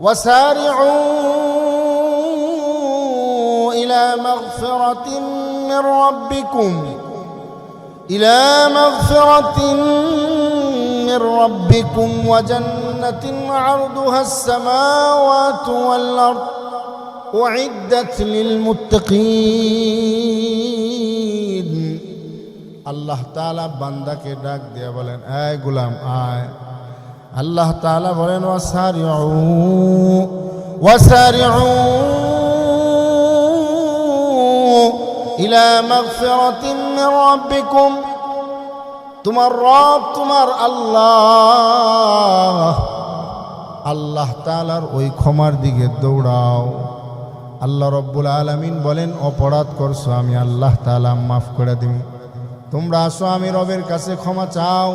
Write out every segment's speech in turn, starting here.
وسارعوا إلى مغفرة من ربكم وجنة عرضها السماوات والأرض أعدت للمتقين আল্লাহ তাআলা বান্দাকে ডাক দিয়ে বলেন, আয় গোলাম আয়। আল্লাহ তাআলা বলেন, ওয়াসারিউ ইলা মাগফিরাতিন মির রাব্বিকুম, তোমার রব তোমার আল্লাহ তাআলার ওই ক্ষমার দিকে দৌড়াও। আল্লাহ রব্বুল আলামিন বলেন, অপরাধ করছো আমি আল্লাহ তাআলা মাফ করে দিব। তোমরা আসো আমি রবের কাছে ক্ষমা চাও।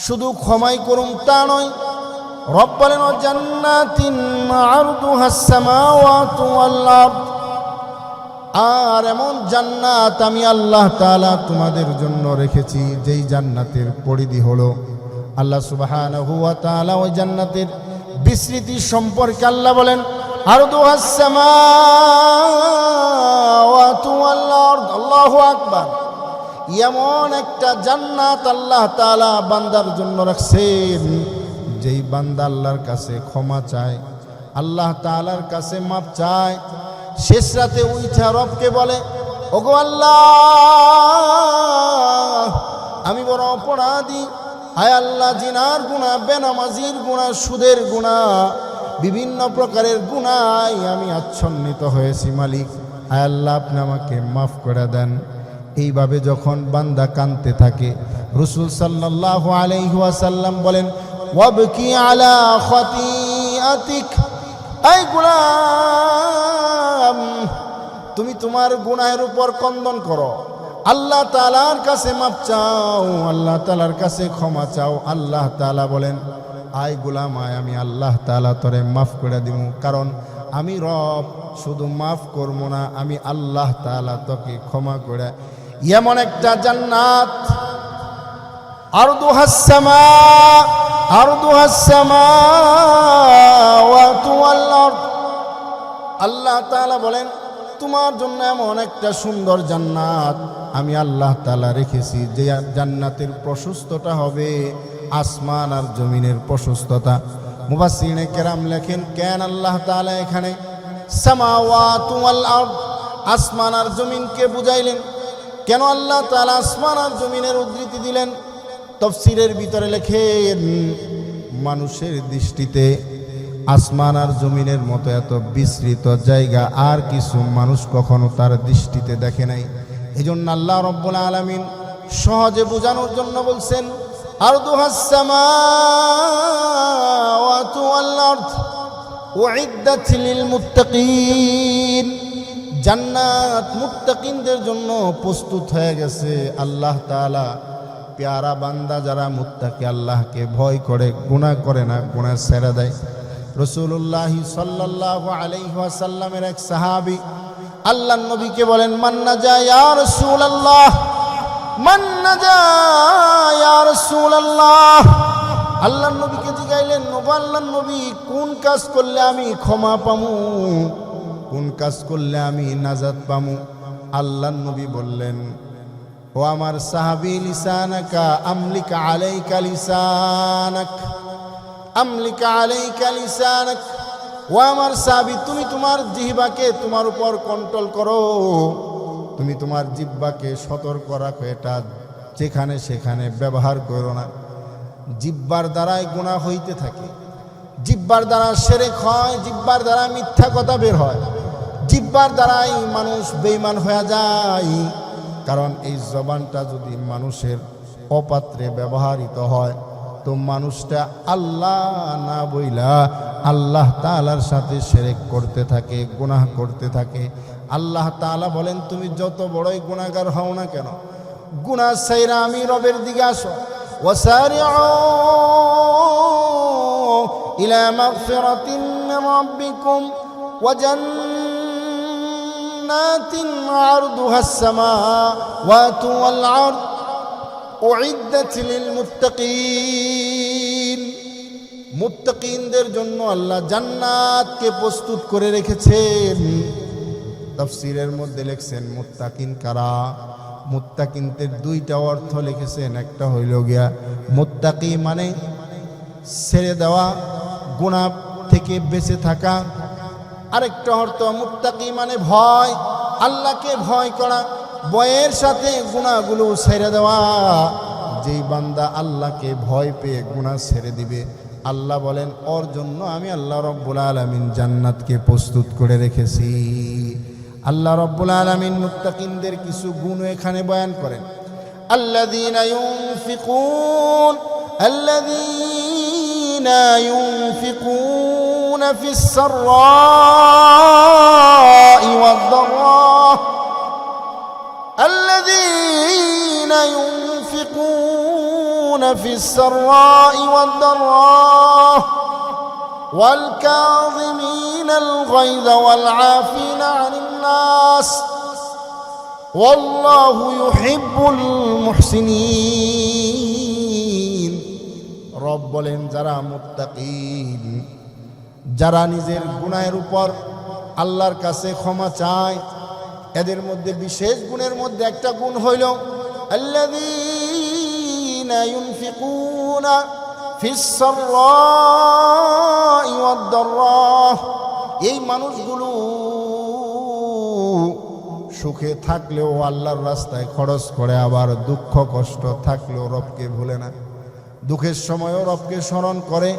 শুধু ক্ষমাই করুম তা নয়, রব বলেন, জান্নাতিন আরদুহাস সামাওয়াতু ওয়াল আরদ, আর এমন জান্নাত আমি আল্লাহ তাআলা তোমাদের জন্য রেখেছি যেই জান্নাতের পরিধি হলো। আল্লাহ সুবহানাহু ওয়া তাআলা ওই জান্নাতের বিস্তৃতি সম্পর্কে আল্লাহ বলেন, আরদুহাস সামাওয়াতু ওয়াল আরদ, আল্লাহু আকবার। এমন একটা জান্নাত আল্লাহ তাআলা বান্দার জন্য রাখছেন, যেই বান্দা আল্লাহর কাছে ক্ষমা চায়, আল্লাহ তাআলার কাছে মাপ চায়, শেষ রাতে উঠা রবকে বলে, ওগো আল্লাহ আমি বড় অপরাধী, হায় আল্লাহ জিনার গুনাহ, বেনামাজির গুনাহ, সুদের গুনাহ, বিভিন্ন প্রকারের গুনায় আমি আচ্ছন্নিত হয়েছি মালিক, হায় আল্লাহ আপনি আমাকে মাফ করে দেন। এইভাবে যখন বান্দা কাঁদতে থাকে, রাসূল সাল্লাল্লাহু আলাইহি ওয়াসাল্লাম বলেন, ওয়াবকি আলা খাতিয়াতিক, এই গোলাম তুমি তোমার গুনাহের উপর ক্রন্দন করো, আল্লাহ তাআলার কাছে মাপ চাও, আল্লাহ তাআলার কাছে ক্ষমা চাও। আল্লাহ তাআলা বলেন, আয় গোলাম আয়, আমি আল্লাহ তাআলা তোরে মাফ করে দিব, কারণ আমি রব শুধু মাফ করব না, আমি আল্লাহ তাআলা তোকে ক্ষমা করে। এমন একটা জান্নাত, আরদুহাস সামাওয়াতু ওয়াল আরদ, আল্লাহ তাআলা বলেন তোমার জন্য এমন একটা সুন্দর জান্নাত আমি আল্লাহ তাআলা রেখেছি, যে জান্নাতের প্রশস্ততা হবে আসমান আর জমিনের প্রশস্ততা। মুফাসসিরিনে কেরাম লেখেন, কেন আল্লাহ তাআলা এখানে সামাওয়াতু ওয়াল আরদ, আসমান আর জমিনকে বুঝাইলেন? কেন আল্লাহ তাআলা আসমান আর জমিনের উদ্ধৃতি দিলেন? তাফসীরের ভিতরে লেখেন, মানুষের দৃষ্টিতে আসমান আর জমিনের মতো এত বিস্তৃত জায়গা আর কিছু মানুষ কখনো তার দৃষ্টিতে দেখে নাই। এজন্য আল্লাহ রাব্বুল আলামিন সহজে বোঝানোর জন্য বলছেন, আরদুহাস সামাওয়াতু ওয়াল আরদ উইদ্দাত লিল মুত্তাকিন, জান্নাত মুত্তাকিনদের জন্য প্রস্তুত হয়ে গেছে। আল্লাহ তাআলা প্যারা বান্দা যারা মুত্তাকি, আল্লাহকে ভয় করে, গুনাহ করে না, গুনাহ ছেড়ে দেয়। রাসূলুল্লাহ সাল্লাল্লাহু আলাইহি ওয়াসাল্লামের এক সাহাবী আল্লাহর নবীকে বলেন, মান নাজা ইয়া রাসূলুল্লাহ, মান নাজা ইয়া রাসূলুল্লাহ। আল্লাহর নবীকে জিজ্ঞাইলেন, আল্লাহর নবী কোন কাজ করলে আমি ক্ষমা পামু, কোন কাজ করলে আমি নাজাত পামু? আল্লাহর নবী বললেন, ও আমার সাহাবী, লিসানাকা আমলিকা আলাইকা লিসানাক, আমলিকা আলাইকা লিসানাক। ও আমার সাহাবী, তুমি তোমার জিহ্বাকে তোমার উপর কন্ট্রোল করো, তুমি তোমার জিহ্বাকে সতর্ক রাখো, এটা যেখানে সেখানে ব্যবহার করো না। জিহ্বার দ্বারাই গুনাহ হইতে থাকে, জিহ্বার দ্বারা শিরক হয়, জিহ্বার দ্বারা মিথ্যা কথা বের হয়, জিহ্বার দ্বারাই মানুষ বেঈমান হয়ে যায়। কারণ এই জবানটা যদি মানুষের অপাত্রে ব্যবহৃত হয়, তো মানুষটা আল্লাহ না বইলা আল্লাহ তাআলার সাথে শিরক করতে থাকে, গুনাহ করতে থাকে। আল্লাহ তাআলা বলেন, তুমি যত বড়ই গুনাহগার হও না কেন, গুনাহ ছাইরা আমি রবের দিকে আসো। ওয়াসারিউ ইলা মাগফিরাতিন মির রাব্বিকুম ওয়া জান্নাতিন আরদুহাস সামাওয়াতু ওয়াল আরদ উইদ্দাত লিল মুত্তাকিন। মুত্তাকিনদের জন্য আল্লাহ জান্নাতকে প্রস্তুত করে রেখেছেন। তাফসীরের মধ্যে লিখছেন মুত্তাকিন কারা। মুত্তাকিনদের দুইটা অর্থ লিখেছেন, একটা হইল গিয়া মুত্তাকি মানে ছেড়ে দেওয়া, গুনাহ থেকে বেঁচে থাকা। আরেকটা অর্থ মুত্তাকি মানে ভয়, আল্লাহকে ভয় করা, ভয়ের সাথে গুনাহগুলো ছেড়ে দেওয়া। যেই বান্দা আল্লাহকে ভয় পেয়ে গুনাহ ছেড়ে দিবে, আল্লাহ বলেন ওর জন্য আমি আল্লাহ রব্বুল আলামিন জান্নাতকে প্রস্তুত করে রেখেছি। আল্লাহ রব্বুল আলামিন মুত্তাকিনদের কিছু গুণ এখানে বয়ান করেন। আল্লাযীনা ইউনফিকুনা ফিস সাররাই ওয়াদ দাররা, আল্লাযীনা ইউনফিকুনা ফিস সাররাই ওয়াদ দাররা والكاظمين الغيظ والعافين عن الناس والله يحب المحسنين। রব বলেন যারা মুত্তাকিন, যারা নিজের গুনাহের উপর আল্লাহর কাছে ক্ষমা চায়, এদের মধ্যে বিশেষ গুণের মধ্যে একটা গুণ হইল আল্লাযীনা ইউনফিকুনা ফিস সাররাই ওয়াদ দাররা। এই মানুষগুলো সুখে থাকলেও আল্লাহর রাস্তায় খরচ করে, আবার দুঃখ কষ্ট থাকলেও রবকে ভুলে না। দুঃখের সময়ও রবকে স্মরণ করে,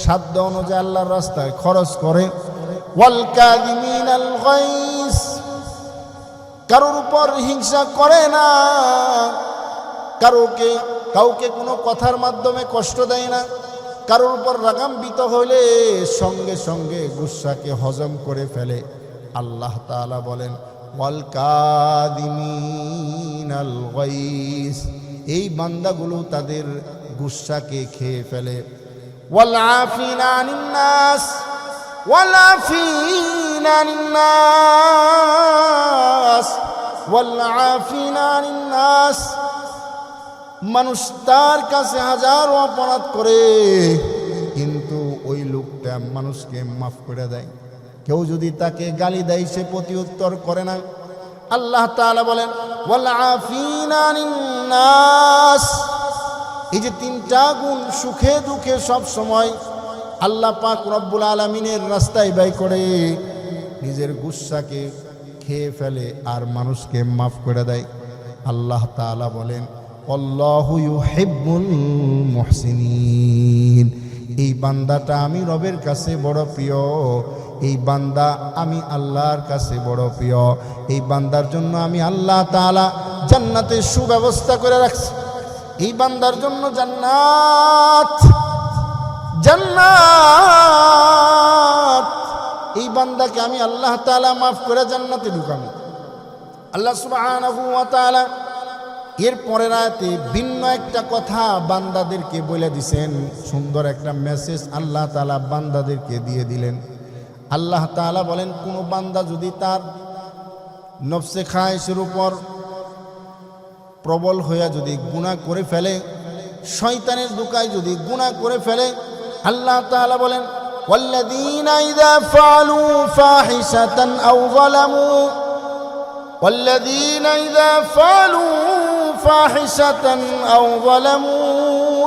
সাধ্য অনুযায়ী আল্লাহর রাস্তায় খরচ করে। ওয়াল কাযিমিনাল গায়জ, কারোর উপর হিংসা করে না, কাউকে কোনো কথার মাধ্যমে কষ্ট দেয় না, কারোর উপর রাগান্বিত হলে সঙ্গে সঙ্গে গুসাকে হজম করে ফেলে। আল্লাহ তাআলা বলেন ওয়াল কাযিমিনাল গায়জ, এই বান্দাগুলো তাদের গুসাকে খেয়ে ফেলে। ওয়াল আফিনা আনিন নাস, ওয়াল আফিনা আনিন নাস, ওয়াল আফিনা আনিন নাস। মানুষ তার কাছে হাজারো অপরাধ করে, কিন্তু ওই লোকটা মানুষকে মাফ করে দেয়। কেউ যদি তাকে গালি দেয় সে প্রতি উত্তর করে না। আল্লাহ তাআলা বলেন ওয়াল আফিনা আনিন নাস। এই যে তিনটা গুণ সুখে দুঃখে সব সময় আল্লাহ পাক রব্বুল আলামিনের রাস্তায় ব্যয় করে, নিজের গুসাকে খেয়ে ফেলে আর মানুষকে মাফ করে দেয়। আল্লাহ তাআলা বলেন আল্লাহু ইউহিব্বুল মুহসিনিন। এই বান্দাটা আমি রবের কাছে বড় প্রিয়, এই বান্দা আমি আল্লাহর কাছে বড় প্রিয়। এই বান্দার জন্য আমি আল্লাহ তাআলা জান্নাতের সুব্যবস্থা করে রাখছি। এই বান্দার জন্য জান্নাত, জান্নাত। এই বান্দাকে আমি আল্লাহ তাআলা মাফ করে জান্নাতে ঢুকাবো। আল্লাহ সুবহানাহু ওয়া তাআলা এর পরের আয়াতে ভিন্ন একটা কথা বান্দাদেরকে বলে দিছেন। সুন্দর একটা মেসেজ আল্লাহ তাআলা বান্দাদেরকে দিয়ে দিলেন। আল্লাহ তাআলা বলেন কোন বান্দা যদি তার নফসে খায়েশের উপর প্রবল হইয়া যদি গুনাহ করে ফেলে, শয়তানের ধোঁকায় যদি গুনাহ করে ফেলে, আল্লাহ তাআলা বলেন ওয়াল্লাযীনা ইযা ফাআলু ফাহিশাতান আও যালামু, والذين إذا فعلوا فاحشة أو ظلموا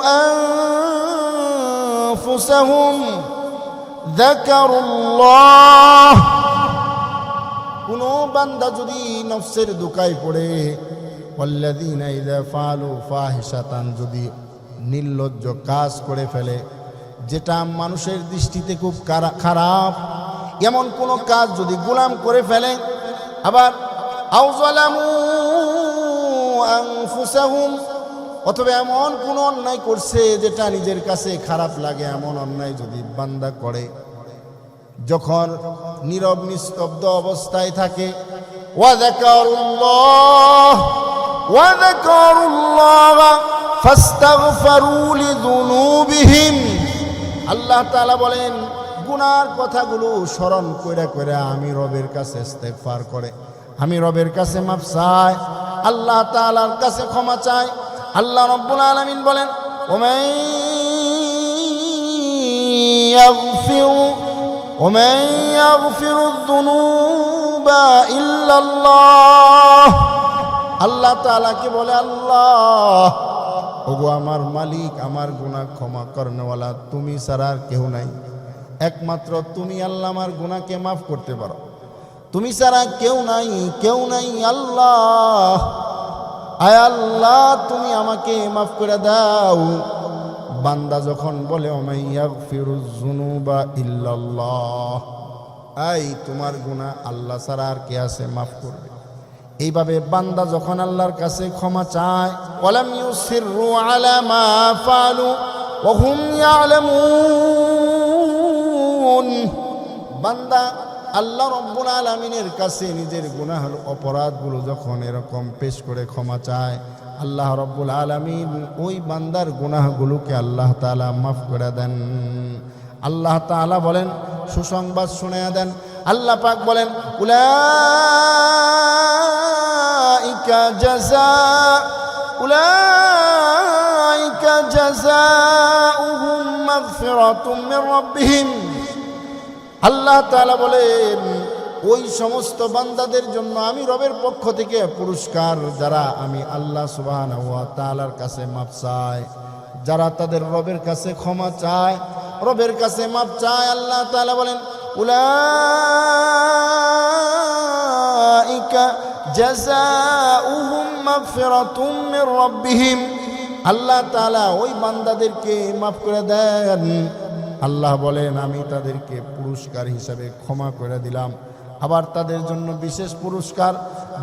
أنفسهم ذكروا الله। কোনো বান্দা যদি নফসের ধোঁকায় পড়ে, والذين إذا فعلوا فاحشة, যদি নির্লজ্জ কাজ করে ফেলে, যেটা মানুষের দৃষ্টিতে খুব খারাপ, এমন কোনো কাজ যদি গোলাম করে ফেলে, আবার আও যালামু আনফুসাহুম, অথবা এমন কোন অন্যায় করছে যেটা নিজের কাছে খারাপ লাগে, এমন অন্যায় যদি বান্দা করে, যখন নীরব নিস্তব্ধ অবস্থায় থাকে, ওয়া যাকারুল্লাহ ফাস্তাগফিরু লিযুনুবিহিম। আল্লাহ তাআলা বলেন গুনার কথাগুলো স্মরণ কইরা কইরা আমি রবের কাছে ইস্তেগফার করে, আমি রবের কাছে মাফ চাই, আল্লাহ তাআলার কাছে ক্ষমা চাই। আল্লাহ রাব্বুল আলামিন বলেন ওমান ومن يغفر الذنوب إلا الله আল্লাহ তাআলাকে বলে, আল্লাহ ওগো আমার মালিক, আমার গুনাহ ক্ষমা করনেওয়ালা তুমি ছাড়া আর কেউ নাই। একমাত্র তুমি আল্লাহ আমার গুনাহকে মাফ করতে পারো, তুমি ছাড়া কেউ নাই, কেউ নাই। আল্লাহ, আয় আল্লাহ তুমি আমাকে মাফ করে দাও। বান্দা যখন বলে ওমাইয়াগফিরুজ যুনুবা ইল্লাল্লাহ, আই তোমার গুনাহ আল্লাহ ছাড়া আর কে আছে মাফ করবে। এইভাবে বান্দা যখন আল্লাহর কাছে ক্ষমা চায়, ওয়ালাম ইউসিররু আলা মা ফালু ওয়া হুম ইয়ালামুন, বান্দা আল্লাহ রাব্বুল আলামিনের কাছে নিজের গুনাহ অপরাধগুলো যখন এরকম পেশ করে ক্ষমা চায়, আল্লাহ রাব্বুল আলামিন ওই বান্দার গুনাহগুলোকে আল্লাহ তাআলা মাফ করে দেন। আল্লাহ তাআলা বলেন, সুসংবাদ শুনিয়ে দেন। আল্লাহ পাক বলেন, উলাইকা জাযাউহুম মাগফিরাতুম মির রাব্বিহিম। আল্লাহ তাআলা বলেন, ওই সমস্ত বান্দাদের জন্য আমি রবের পক্ষ থেকে পুরস্কার, যারা আমি আল্লাহ সুবহানাহু ওয়া তাআলার কাছে মাপ চায়, যারা তাদের রবের কাছে ক্ষমা চায়, রবের কাছে মাপ চায়। আল্লাহ তাআলা বলেন, উলাইকা জাযাউহুম মাগফিরাতুম মির রাব্বিহিম। আল্লাহ তাআলা ওই বান্দাদেরকে মাফ করে দেন। আল্লাহ বলেন, আমি তাদেরকে পুরস্কার হিসাবে ক্ষমা করে দিলাম। আবার তাদের জন্য বিশেষ পুরস্কার,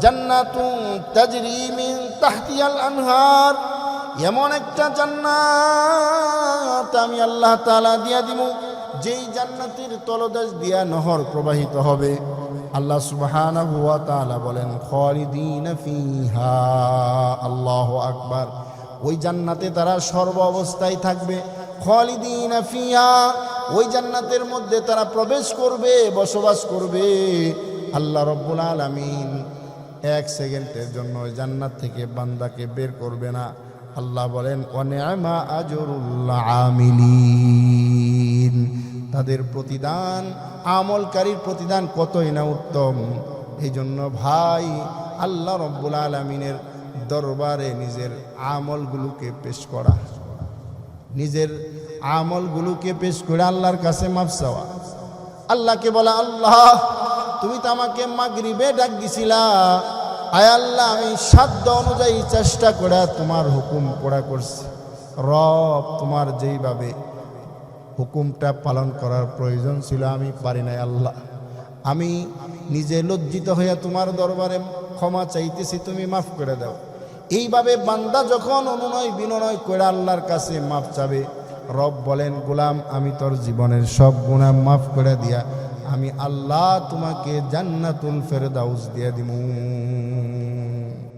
জান্নাতুন তাজরি মিন তাহতিহাল আনহার, এমন একটা জান্নাত আমি আল্লাহ তাআলা দিয়া দিব, যেই জান্নাতের তলদেশ দিয়া নহর প্রবাহিত হবে। আল্লাহ সুবহানাহু ওয়া তাআলা বলেন, খালিদিনা ফিহা, আল্লাহু আকবার, ওই জান্নাতে তারা সর্ব অবস্থায় থাকবে। খালিদিনা ফিহা, ওই জান্নাতের মধ্যে তারা প্রবেশ করবে, বসবাস করবে। আল্লাহ রাব্বুল আলামিন এক সেকেন্ডের জন্য ওই জান্নাত থেকে বান্দাকে বের করবে না। আল্লাহ বলেন, ওয়া নি'মা আজরুল আমিলিন, তাদের প্রতিদান, আমলকারীর প্রতিদান কতই না উত্তম। এই জন্য ভাই, আল্লাহ রাব্বুল আলামিনের দরবারে নিজের আমলগুলোকে পেশ করা, নিজের আমলগুলোকে পেশ করে আল্লাহর কাছে মাফ চাওয়া। আল্লাহকে বলা, আল্লাহ তুমি তো আমাকে মাগরিবে ডাক দিছিলা, আয় আল্লাহ আমি সাধ্য অনুযায়ী চেষ্টা করে তোমার হুকুম পড়া করছি। রব, তোমার যেইভাবে হুকুমটা পালন করার প্রয়োজন ছিল আমি পারি নাই। আল্লাহ, আমি নিজে লজ্জিত হইয়া তোমার দরবারে ক্ষমা চাইতেছি, তুমি মাফ করে দাও। এইভাবে বান্দা যখন অনুনয় বিনয় করে আল্লাহর কাছে মাফ চাবে, রব বলেন, গোলাম আমি তোর জীবনের সব গুনাহ মাফ করে দিয়া আমি আল্লাহ তোমাকে জান্নাতুল ফেরদাউস দিয়ে দিমু।